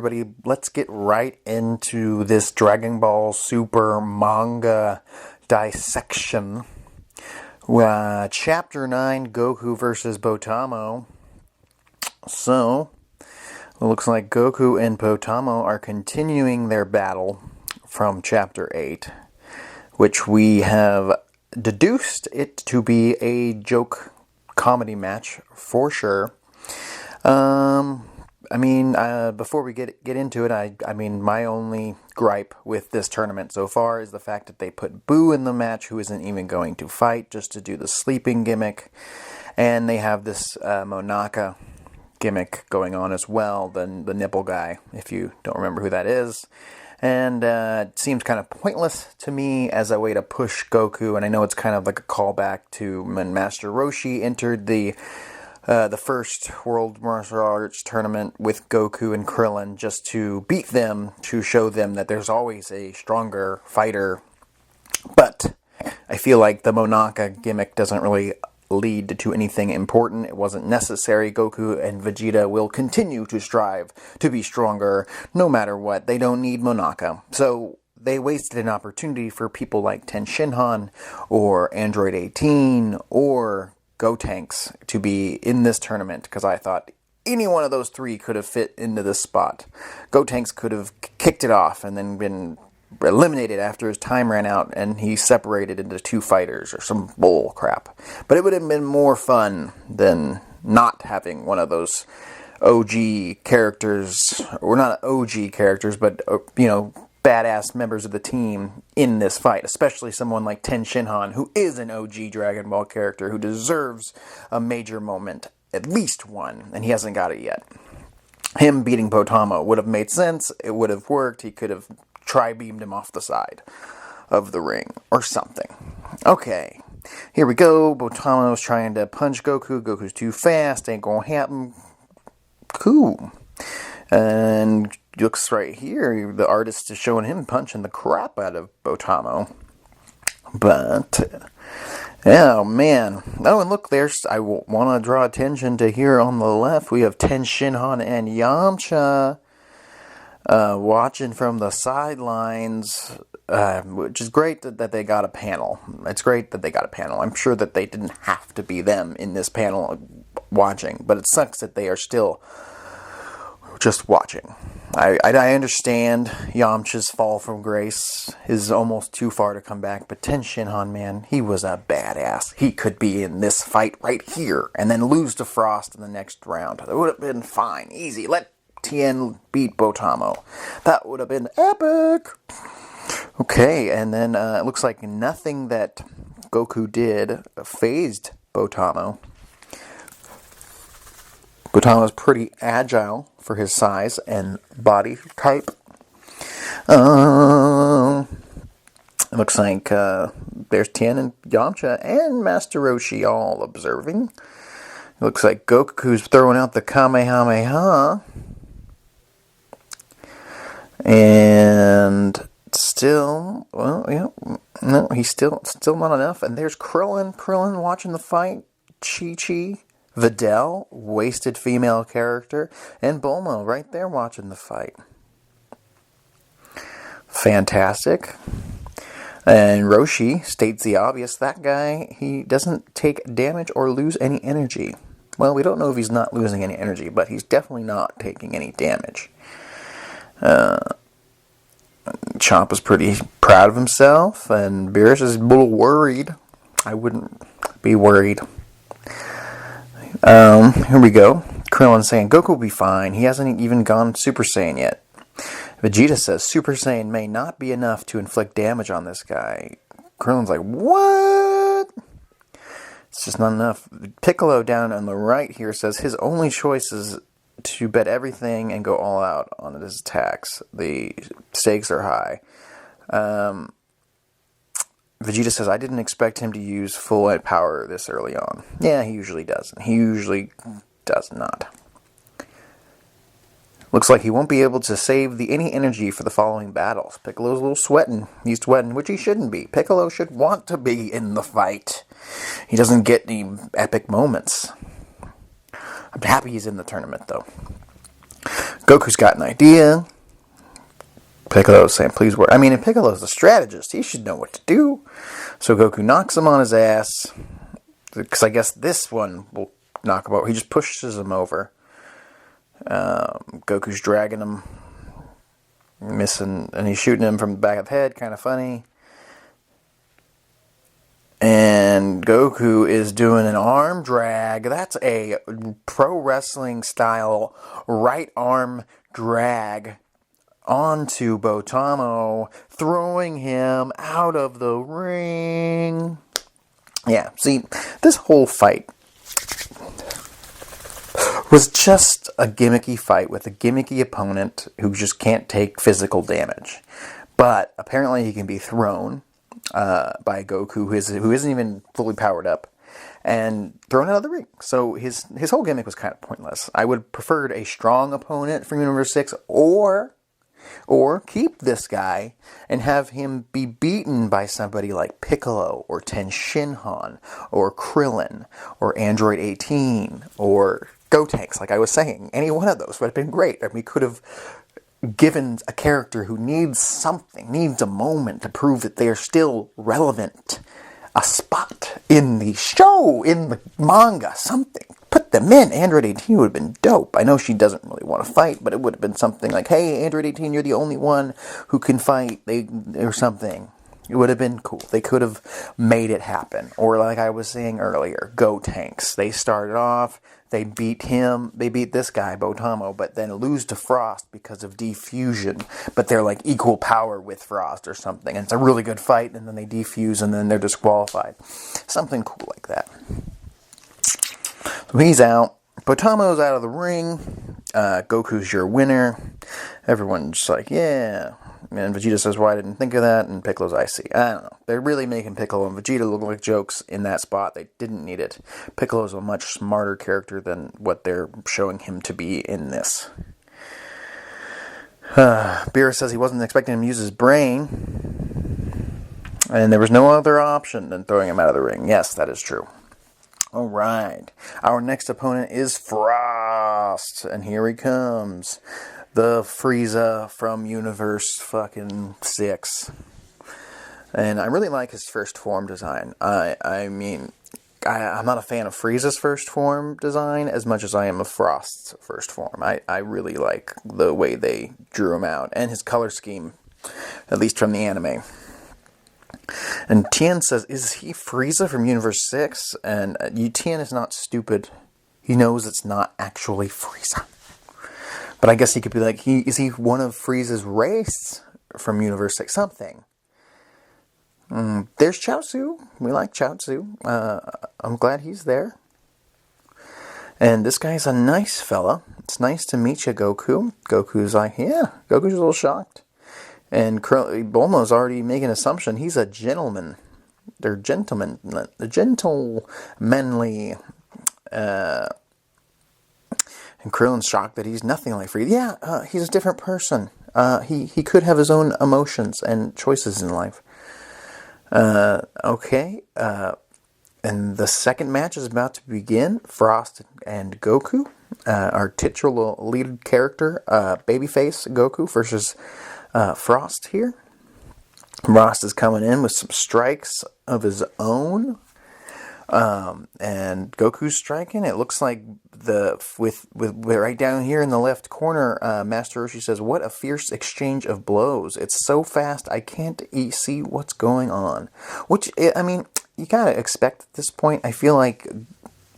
everybody. Let's get right into this Dragon Ball Super manga dissection. Chapter 9, Goku versus Potamo. So, it looks like Goku and Potamo are continuing their battle from Chapter 8, which we have deduced it to be a joke comedy match for sure. Before we get into it, I mean, my only gripe with this tournament so far is the fact that they put Boo in the match, who isn't even going to fight, just to do the sleeping gimmick. And they have this Monaka gimmick going on as well, the nipple guy, if you don't remember who that is. And it seems kind of pointless to me as a way to push Goku, and I know it's kind of like a callback to when Master Roshi entered the first World Martial Arts Tournament with Goku and Krillin, just to beat them, to show them that there's always a stronger fighter. But I feel like the Monaka gimmick doesn't really lead to anything important. It wasn't necessary. Goku and Vegeta will continue to strive to be stronger no matter what. They don't need Monaka. So they wasted an opportunity for people like Ten Shinhan or Android 18 or Gotenks to be in this tournament, because I thought any one of those three could have fit into this spot. Gotenks could have kicked it off and then been eliminated after his time ran out and he separated into two fighters or some bull crap. But it would have been more fun than not having one of those OG characters, or not OG characters, but, badass members of the team in this fight, especially someone like Ten Shinhan, who is an OG Dragon Ball character who deserves a major moment, at least one, and he hasn't got it yet. Him beating Potamo would have made sense, it would have worked, he could have tri-beamed him off the side of the ring, or something. Okay, here we go. Potamo's trying to punch Goku. Goku's too fast, ain't gonna happen. Cool. And looks right here, the artist is showing him punching the crap out of Potamo. But, oh man. Oh, and look, I want to draw attention to here on the left, we have Ten Shinhan and Yamcha watching from the sidelines, which is great that they got a panel. It's great that they got a panel. I'm sure that they didn't have to be them in this panel watching, but it sucks that they are still just watching. I understand Yamcha's fall from grace is almost too far to come back, but Ten Shinhan, man, he was a badass. He could be in this fight right here and then lose to Frost in the next round. That would have been fine. Easy. Let Tien beat Potamo. That would have been epic. Okay, and then it looks like nothing that Goku did phased Potamo. Potamo's pretty agile for his size and body type. It looks like there's Tien and Yamcha and Master Roshi all observing. It looks like Goku's throwing out the Kamehameha. And still, no, he's still not enough. And there's Krillin watching the fight. Chi-Chi. Videl, wasted female character, and Bulma right there watching the fight. Fantastic. And Roshi states the obvious. That guy, he doesn't take damage or lose any energy. Well, we don't know if he's not losing any energy, but he's definitely not taking any damage. Chomp is pretty proud of himself, and Beerus is a little worried. I wouldn't be worried. Here we go. Krillin saying, Goku will be fine. He hasn't even gone Super Saiyan yet. Vegeta says, Super Saiyan may not be enough to inflict damage on this guy. Krillin's like, what? It's just not enough. Piccolo down on the right here says his only choice is to bet everything and go all out on his attacks. The stakes are high. Vegeta says, I didn't expect him to use full power this early on. Yeah, he usually doesn't. He usually does not. Looks like he won't be able to save any energy for the following battles. Piccolo's a little sweating. He's sweating, which he shouldn't be. Piccolo should want to be in the fight. He doesn't get any epic moments. I'm happy he's in the tournament, though. Goku's got an idea. Piccolo's saying, please work. I mean, if Piccolo's the strategist, he should know what to do. So Goku knocks him on his ass. Because I guess this one will knock him over. He just pushes him over. Goku's dragging him. Missing. And he's shooting him from the back of the head. Kind of funny. And Goku is doing an arm drag. That's a pro wrestling style right arm drag onto Botamo, throwing him out of the ring. Yeah, see, this whole fight was just a gimmicky fight with a gimmicky opponent who just can't take physical damage. But apparently he can be thrown by Goku, who isn't even fully powered up, and thrown out of the ring. So his whole gimmick was kind of pointless. I would have preferred a strong opponent from Universe 6, or keep this guy and have him be beaten by somebody like Piccolo, or Ten Shinhan, or Krillin, or Android 18, or Gotenks, like I was saying. Any one of those would have been great. And we could have given a character who needs something, needs a moment to prove that they're still relevant, a spot in the show, in the manga, something. Put them in. Android 18 would have been dope. I know she doesn't really want to fight, but it would have been something like, hey, Android 18, you're the only one who can fight, or something. It would have been cool. They could have made it happen. Or like I was saying earlier, Gotenks. They started off, they beat this guy, Botamo, but then lose to Frost because of defusion. But they're like equal power with Frost or something. And it's a really good fight, and then they defuse, and then they're disqualified. Something cool like that. So he's out. Botamo's out of the ring. Goku's your winner. Everyone's just like, yeah. And Vegeta says, well, I didn't think of that. And Piccolo's, I see. I don't know. They're really making Piccolo and Vegeta look like jokes in that spot. They didn't need it. Piccolo's a much smarter character than what they're showing him to be in this. Beerus says he wasn't expecting him to use his brain. And there was no other option than throwing him out of the ring. Yes, that is true. Alright. Our next opponent is Frost. And here he comes. The Frieza from Universe fucking 6. And I really like his first form design. I'm not a fan of Frieza's first form design as much as I am of Frost's first form. I really like the way they drew him out. And his color scheme, at least from the anime. And Tien says, is he Frieza from Universe 6? And Tien is not stupid. He knows it's not actually Frieza. But I guess he could be like, is he one of Frieza's race from Universe 6? Something. There's Chaozu. We like Chaozu. I'm glad he's there. And this guy's a nice fella. It's nice to meet you, Goku. Goku's like, yeah. Goku's a little shocked. And Bulma's already making an assumption. He's a gentleman. They're gentlemen. The gentlemanly... And Krillin's shocked that he's nothing like Frieza. Yeah, he's a different person. He could have his own emotions and choices in life. Okay. And the second match is about to begin. Frost and Goku. Our titular lead character, babyface Goku versus Frost here. Frost is coming in with some strikes of his own. And Goku's striking. It looks like with right down here in the left corner, Master Roshi says, "What a fierce exchange of blows! It's so fast, I can't see what's going on." Which, I mean, you gotta expect at this point. I feel like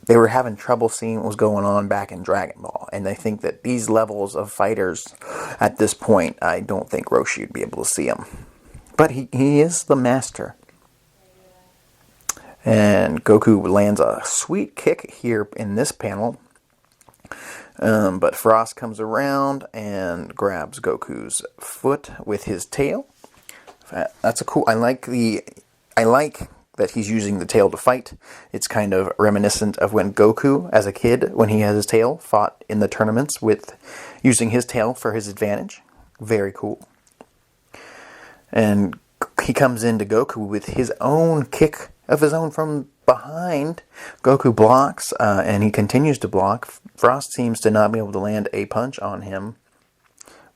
they were having trouble seeing what was going on back in Dragon Ball, and I think that these levels of fighters at this point, I don't think Roshi would be able to see them. But he is the master. And Goku lands a sweet kick here in this panel. But Frost comes around and grabs Goku's foot with his tail. That's a cool... I like that he's using the tail to fight. It's kind of reminiscent of when Goku, as a kid, when he has his tail, fought in the tournaments with using his tail for his advantage. Very cool. And he comes into Goku with his own kick of his own from behind. Goku blocks, and he continues to block. Frost seems to not be able to land a punch on him.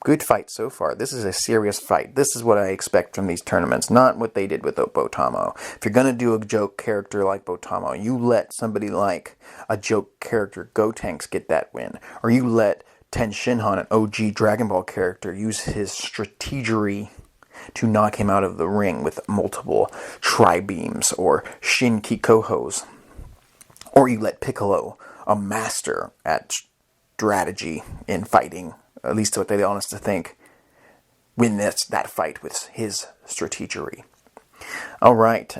good fight so far. This is a serious fight. This is what I expect from these tournaments, not what they did with Botamo. If you're going to do a joke character like Botamo, you let somebody like a joke character Gotenks get that win. Or you let Ten Shinhan, an OG Dragon Ball character, use his strategery to knock him out of the ring with multiple tri-beams or Shin Kikohos. Or you let Piccolo, a master at strategy in fighting, at least what they want us to think, win that fight with his strategery. Alright,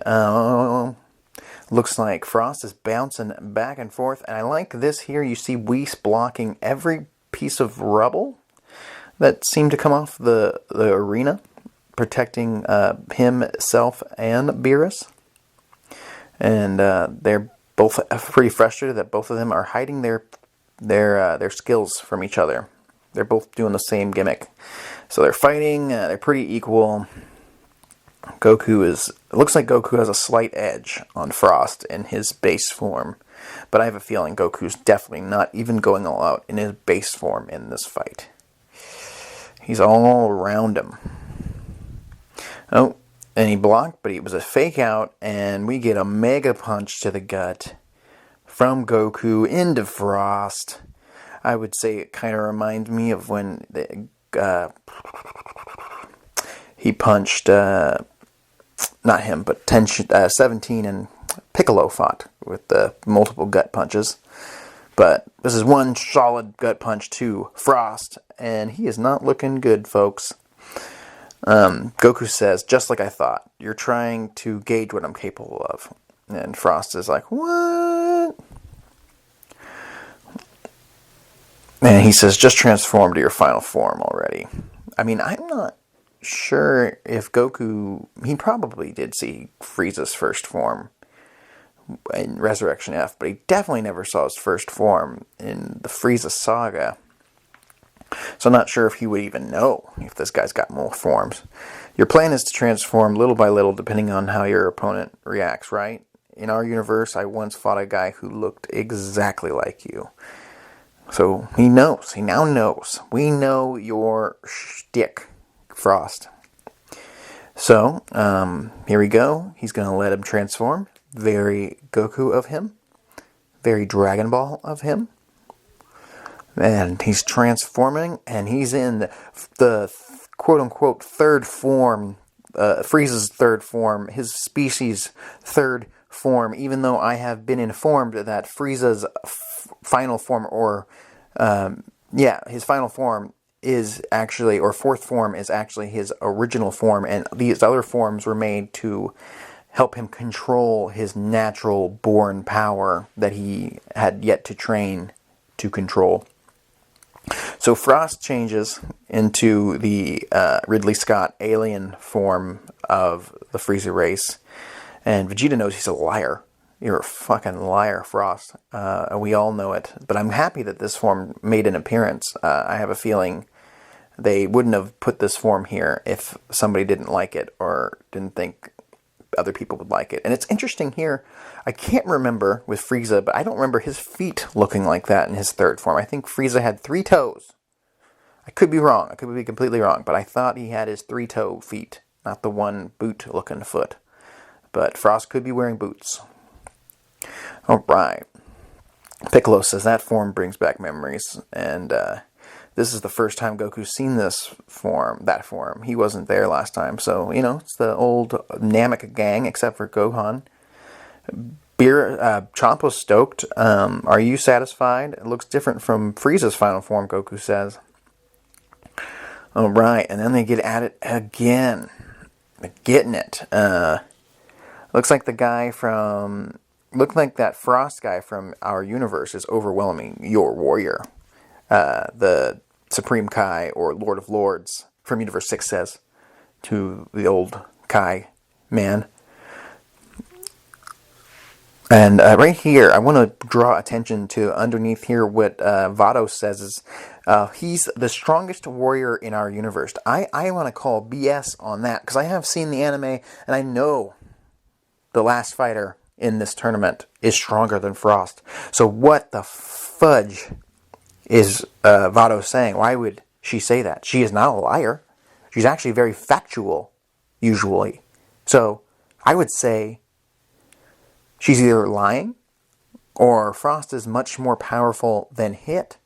looks like Frost is bouncing back and forth, and I like this here. You see Whis blocking every piece of rubble that seemed to come off the arena, protecting himself and Beerus. And they're both pretty frustrated that both of them are hiding their skills from each other. They're both doing the same gimmick. So they're fighting, they're pretty equal. It looks like Goku has a slight edge on Frost in his base form. But I have a feeling Goku's definitely not even going all out in his base form in this fight. He's all around him. Oh, and he blocked, but it was a fake out, and we get a mega punch to the gut from Goku into Frost. I would say it kind of reminds me of when he punched, not him, but 17 and Piccolo fought with the multiple gut punches. But this is one solid gut punch to Frost, and he is not looking good, folks. Goku says, just like I thought, you're trying to gauge what I'm capable of. And Frost is like, what? And he says, just transform to your final form already. I mean, I'm not sure if Goku, he probably did see Frieza's first form in Resurrection F, but he definitely never saw his first form in the Frieza saga. So I'm not sure if he would even know if this guy's got more forms. Your plan is to transform little by little depending on how your opponent reacts, right? In our universe, I once fought a guy who looked exactly like you. So he knows. He now knows. We know your shtick, Frost. So, here we go. He's going to let him transform. Very Goku of him. Very Dragon Ball of him. And he's transforming, and he's in the quote-unquote third form, Frieza's third form, his species' third form, even though I have been informed that Frieza's final form, his final form is actually, or fourth form is actually his original form, and these other forms were made to help him control his natural born power that he had yet to train to control. So Frost changes into the Ridley Scott alien form of the Frieza race, and Vegeta knows he's a liar. You're a fucking liar, Frost. We all know it, but I'm happy that this form made an appearance. I have a feeling they wouldn't have put this form here if somebody didn't like it or didn't think other people would like it. And it's interesting here, I can't remember with Frieza, but I don't remember his feet looking like that in his third form. I think Frieza had 3 toes. I could be wrong. I could be completely wrong, but I thought he had his 3-toe feet, not the one boot-looking foot. But Frost could be wearing boots. Alright. Piccolo says that form brings back memories, and this is the first time Goku's seen that form. He wasn't there last time, so, it's the old Namek gang, except for Gohan. Champo's stoked. Are you satisfied? It looks different from Frieza's final form, Goku says. Alright, and then they get at it again. They're getting it. Looks like that Frost guy from our universe is overwhelming your warrior. The Supreme Kai, or Lord of Lords, from Universe 6 says to the old Kai man. And right here, I want to draw attention to underneath here what Vados says is he's the strongest warrior in our universe. I want to call BS on that, because I have seen the anime, and I know the last fighter in this tournament is stronger than Frost. So what the fudge is Vados saying? Why would she say that. She is not a liar. She's actually very factual, usually. So, I would say she's either lying, or Frost is much more powerful than Hit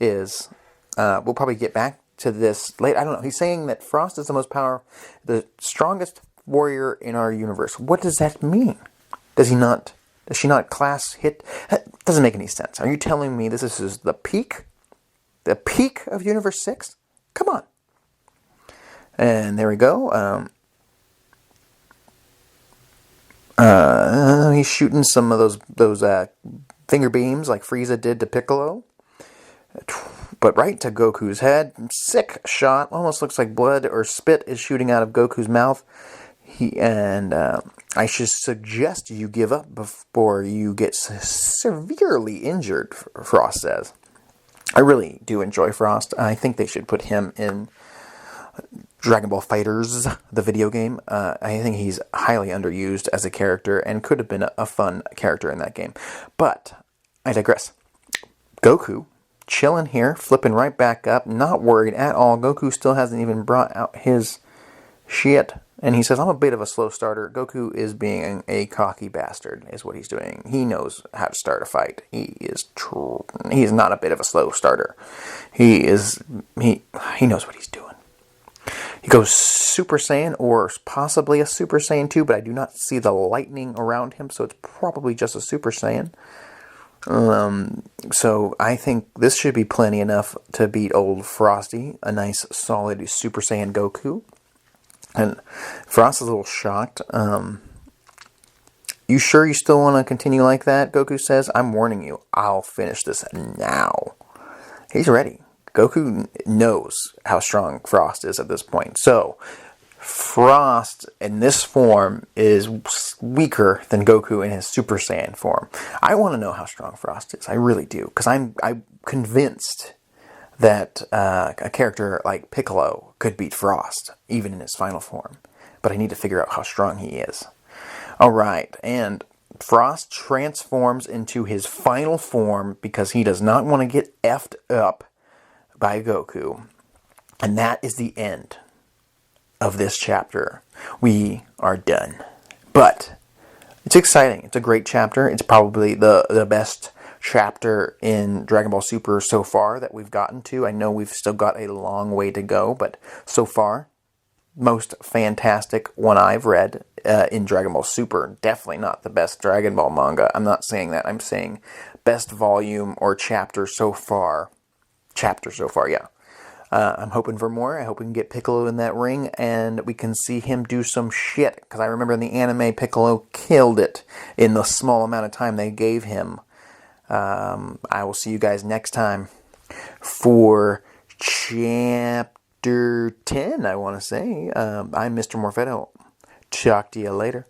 is. We'll probably get back to this later. I don't know. He's saying that Frost is the strongest warrior in our universe. What does that mean? Does she not class Hit? That doesn't make any sense. Are you telling me this is the peak? The peak of Universe 6? Come on. And there we go. He's shooting some of those finger beams like Frieza did to Piccolo. But right to Goku's head. Sick shot. Almost looks like blood or spit is shooting out of Goku's mouth. I should suggest you give up before you get severely injured, Frost says. I really do enjoy Frost. I think they should put him in Dragon Ball FighterZ, the video game. I think he's highly underused as a character and could have been a fun character in that game. But I digress. Goku, chilling here, flipping right back up, not worried at all. Goku still hasn't even brought out his shit. And he says, I'm a bit of a slow starter. Goku is being a cocky bastard, is what he's doing. He knows how to start a fight. He's not a bit of a slow starter. He knows what he's doing. He goes Super Saiyan, or possibly a Super Saiyan 2, but I do not see the lightning around him, so it's probably just a Super Saiyan. So I think this should be plenty enough to beat old Frosty, a nice solid Super Saiyan Goku. And Frost is a little shocked. You sure you still want to continue like that? Goku says. I'm warning you. I'll finish this now. He's ready. Goku knows how strong Frost is at this point. So, Frost in this form is weaker than Goku in his Super Saiyan form. I want to know how strong Frost is. I really do. Because I'm convinced that a character like Piccolo could beat Frost, even in his final form. But I need to figure out how strong he is. Alright, and Frost transforms into his final form because he does not want to get effed up by Goku. And that is the end of this chapter. We are done. But it's exciting. It's a great chapter. It's probably the best chapter in Dragon Ball Super so far that we've gotten to. I know we've still got a long way to go, but so far, most fantastic one I've read in Dragon Ball Super. Definitely not the best Dragon Ball manga. I'm not saying that. I'm saying best volume or chapter so far. Chapter so far, yeah. I'm hoping for more. I hope we can get Piccolo in that ring and we can see him do some shit. Because I remember in the anime, Piccolo killed it in the small amount of time they gave him. I will see you guys next time for Chapter 10, I want to say. I'm Mr. Morfetto. Talk to you later.